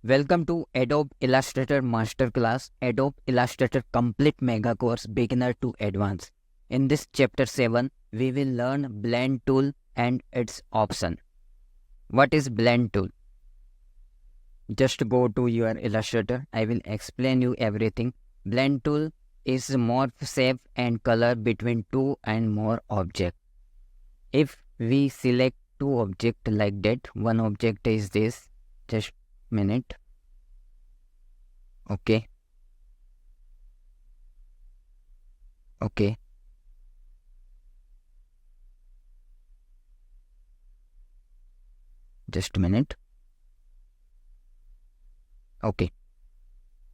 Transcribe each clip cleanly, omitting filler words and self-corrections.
Welcome to Adobe Illustrator Masterclass, Adobe Illustrator Complete Mega Course Beginner to Advanced. In this chapter 7, we will learn Blend tool and its option. What is Blend tool? Just go to your Illustrator. I will explain you everything. Blend tool is morph shape and color between two and more objects. If we select two objects like that, one object is this. Just minute. Okay. Just a minute. Okay.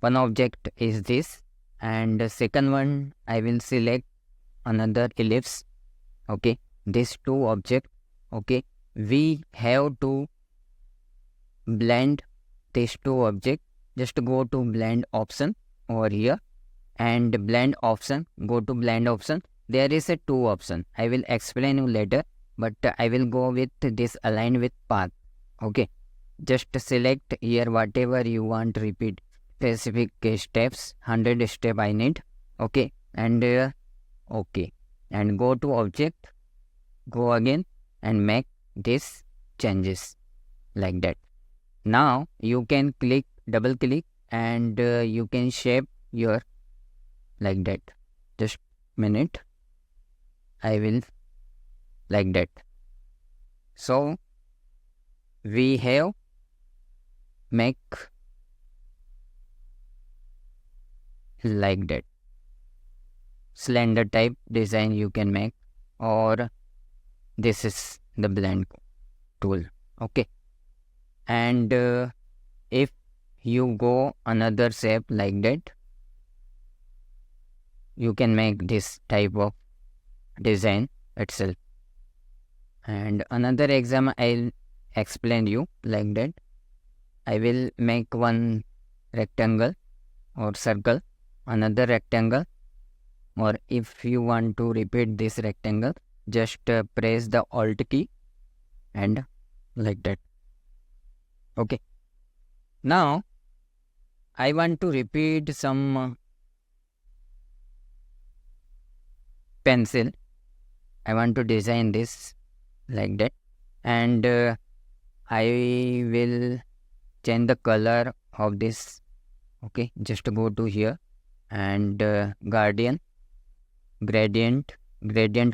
One object is this, and the second one I will select another ellipse. Okay. These two objects. Okay. We have to blend these two objects. Just go to blend option over here, and blend option. Go to blend option. There is a two option. I will explain you later, but I will go with this align with path. Okay. Just select here whatever you want to repeat. Specific steps, 100 step I need. Okay. And okay. And go to object. Go again and make this changes like that. Now you can click, double click, and you can shape your like that. Just minute. I will like that. So we have make like that. Slender type design you can make, or this is the blend tool. Okay. And if you go another shape like that, you can make this type of design itself. And another example I'll explain you like that. I will make one rectangle or circle, another rectangle, or if you want to repeat this rectangle, just press the Alt key and like that. Okay. Now I want to repeat some pencil. I want to design this like that, and I will change the color of this. Okay, just go to here and gradient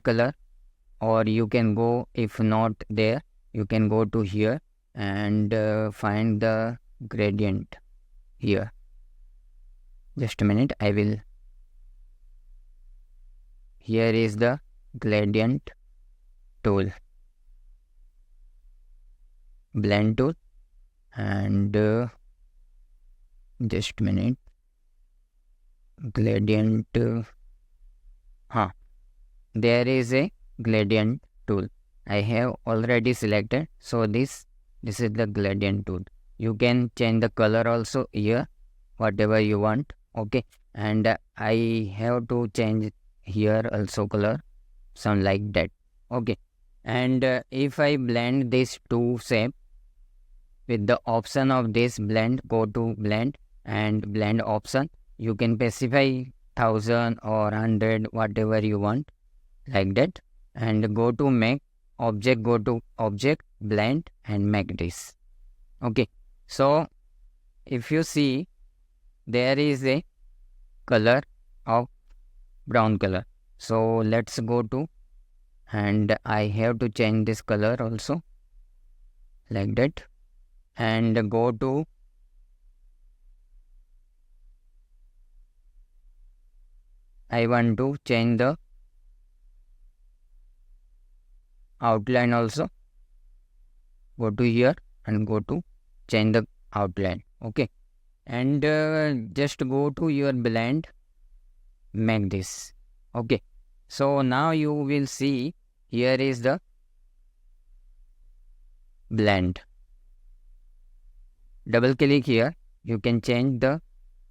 color, or you can go, if not there, you can go to here and find the gradient here. Just a minute, I will. Here is the gradient tool, blend tool, and just a minute, gradient. There is a gradient tool. I have already selected, so this is the gradient tool. You can change the color also here, whatever you want. Okay, and I have to change here also color, some like that. Okay, and if I blend these two shape with the option of this blend, go to blend and blend option. You can specify 1000 or 100, whatever you want, like that, and go to make object, go to object, blend, and make this. Okay, so if you see, there is a color of brown color. So let's go to, and I have to change this color also like that, and go to I want to change the outline also. Go to here and go to change the outline. Okay, and just go to your blend, make this. Okay, so now you will see here is the blend. Double click here, you can change the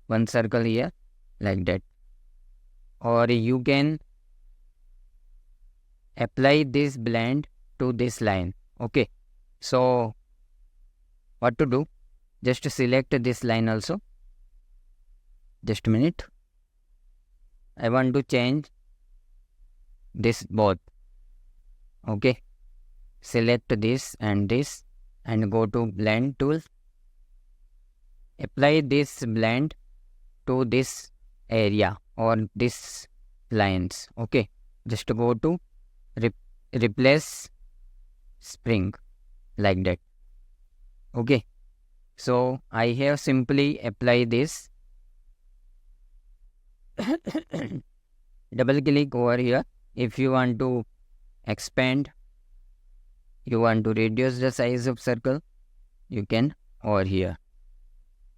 one circle here like that, or you can apply this blend to this line. Okay, so what to do? Just select this line also. Just a minute. I want to change this both. Okay. Select this and go to blend tool. Apply this blend to this area or this lines. Okay. Just go to replace spring like that. Okay. So I have simply apply this. Double click over here. If you want to expand, you want to reduce the size of circle, you can over here.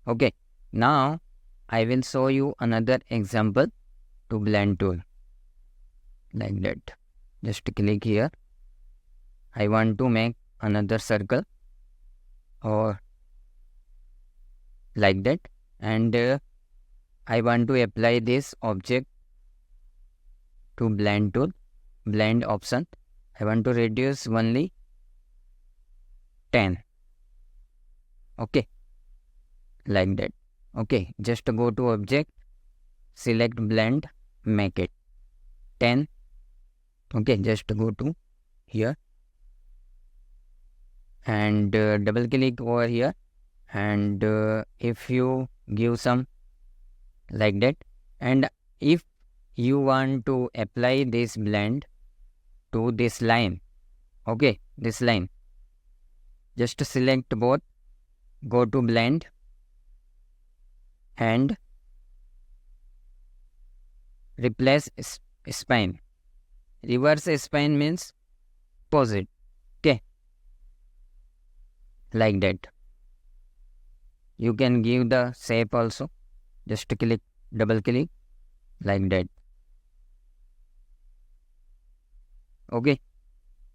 Okay. Now I will show you another example to blend tool like that. Just click here. I want to make another circle or like that, and I want to apply this object to blend tool, blend option. I want to reduce only 10. Okay, like that. Okay, just go to object, select blend, make it 10. Okay, just go to here and double click over here, and if you give some like that, and if you want to apply this blend to this line, okay, this line, just select both, go to blend and replace spine. Reverse spine means opposite. Okay, like that. You can give the shape also. Just click, double click like that. Okay,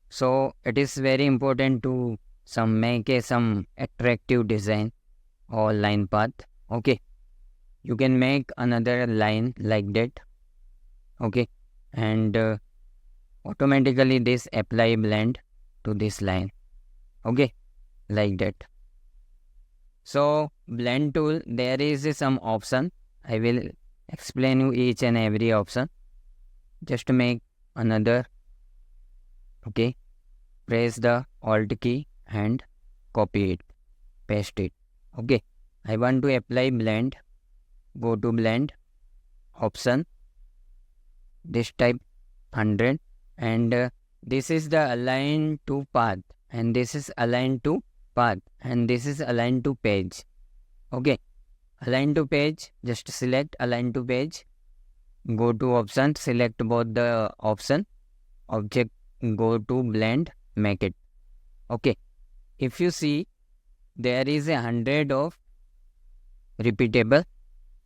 so it is very important to make some attractive design or line path. Okay, you can make another line like that. Okay, and automatically this apply blend to this line. Okay, like that. So blend tool, there is some option. I will explain you each and every option. Just make another. Okay, press the Alt key and copy it, paste it. Okay, I want to apply blend. Go to blend option, this type 100, and this is the align to path, and this is align to path, and this is align to page. Okay, align to page, just select align to page, go to option, select both the option, object, go to blend, make it. Okay, if you see, there is 100 of repeatable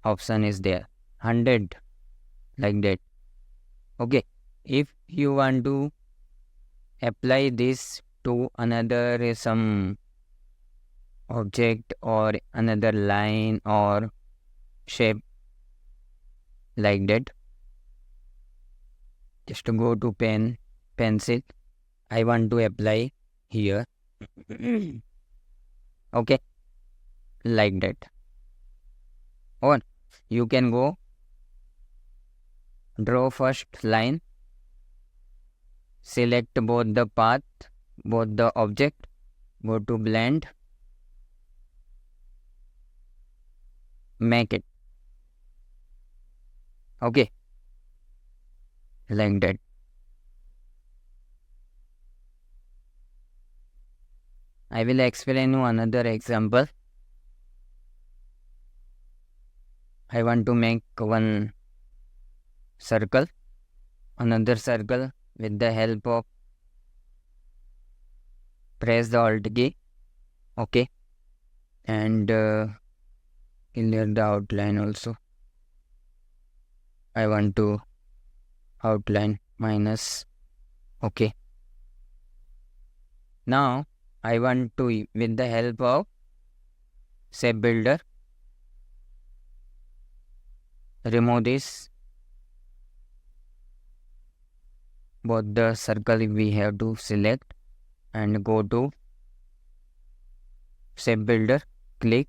option is there, 100 like that. Okay, if you want to apply this to another some object or another line or shape like that, just go to pencil. I want to apply here. Okay, like that. Or you can go draw first line, select both the path, both the object, go to blend, make it. Okay, like that. I will explain you another example. I want to make one circle, another circle with the help of press the Alt key. Okay, and clear the outline also. I want to outline minus. Okay, now I want to, with the help of shape builder, remove this, both the circle we have to select and go to shape builder, click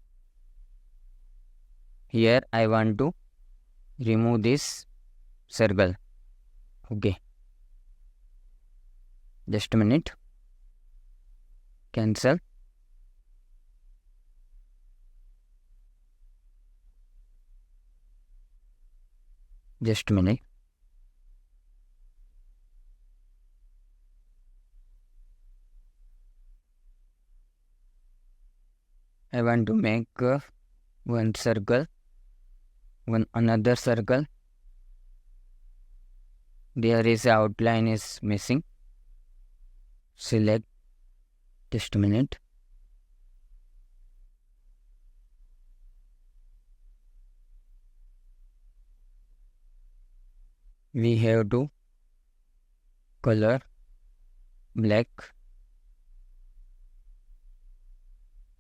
here I want to remove this circle. Okay, just a minute. Cancel. Just a minute. I want to make one circle, one another circle. There is outline is missing. Select. Just a minute. We have to color black.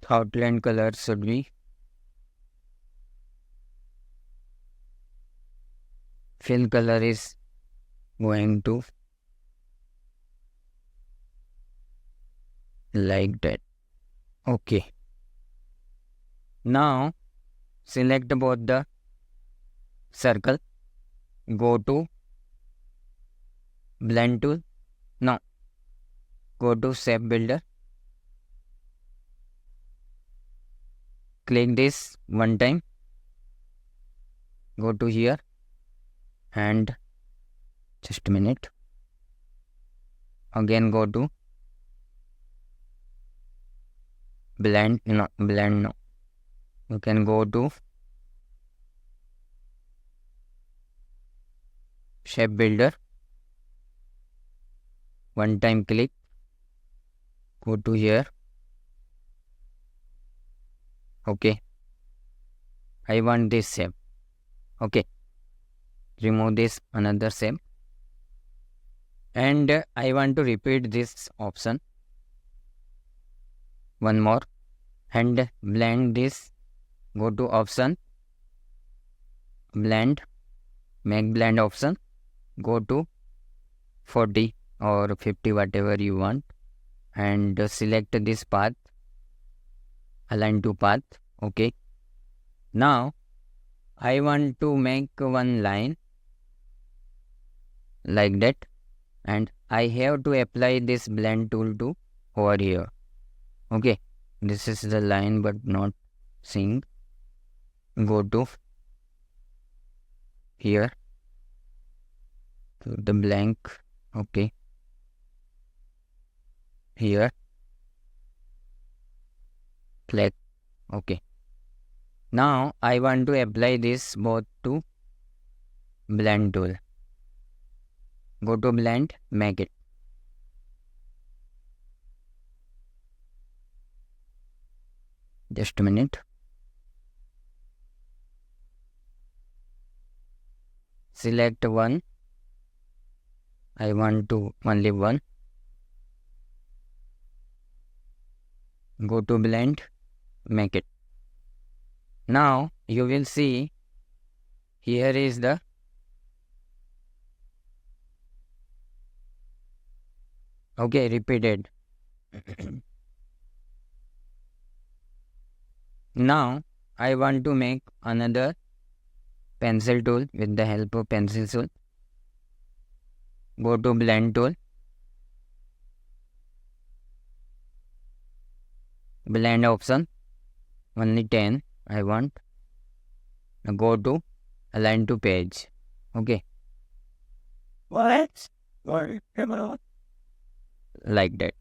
Outline color should be fill color is going to like that. Okay. Now select both the circle. Go to blend tool. Now go to shape builder. Click this one time. Go to here and just a minute. Again go to blend. Blend no. You can go to shape builder. One time click. Go to here. Okay. I want this shape. Okay. Remove this another shape. And I want to repeat this option. One more. And blend this. Go to option. Blend. Make blend option. Go to 40 or 50 whatever you want. And select this path. Align to path. Okay. Now I want to make one line like that, and I have to apply this blend tool to over here. Okay, this is the line but not seeing. Go to here to the blank. Okay, here flag. Okay, now I want to apply this both to blend tool. Go to blend, make it. Just a minute. Select one. I want to only one. Go to blend, make it. Now you will see here is the okay, repeated. Now I want to make another pencil tool with the help of pencil tool. Go to blend tool. Blend option. Only 10 I want. Now go to align to page. Okay. What? Like that.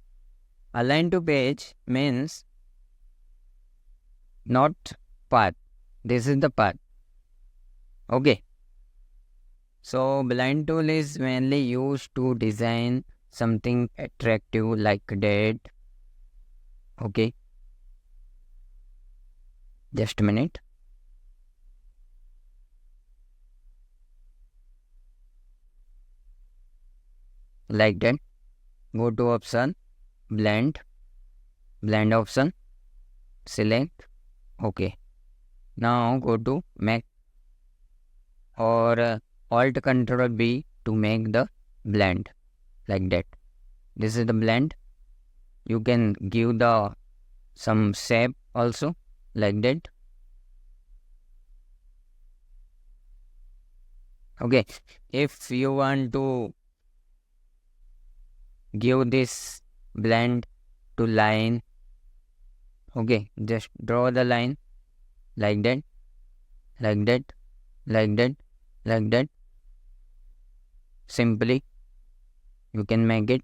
Align to page means not path. This is the path. Okay. So blend tool is mainly used to design something attractive like that. Okay. Just a minute. Like that. Go to option, blend option, select. Okay. Now go to make or Alt Control B to make the blend like that. This is the blend. You can give the some shape also like that. Okay, if you want to give this blend to line, okay, just draw the line like that, like that, like that, like that. Simply you can make it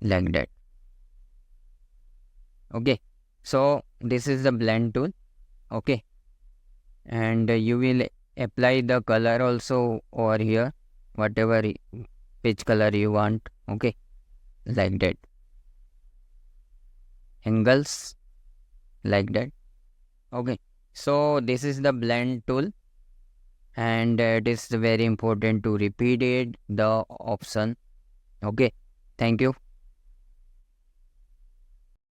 like that. Okay, so this is the blend tool. Okay, and you will apply the color also over here, whatever which color you want. Okay, like that, angles like that. Okay, so this is the blend tool, and it is very important to repeat it the option. Okay, thank you.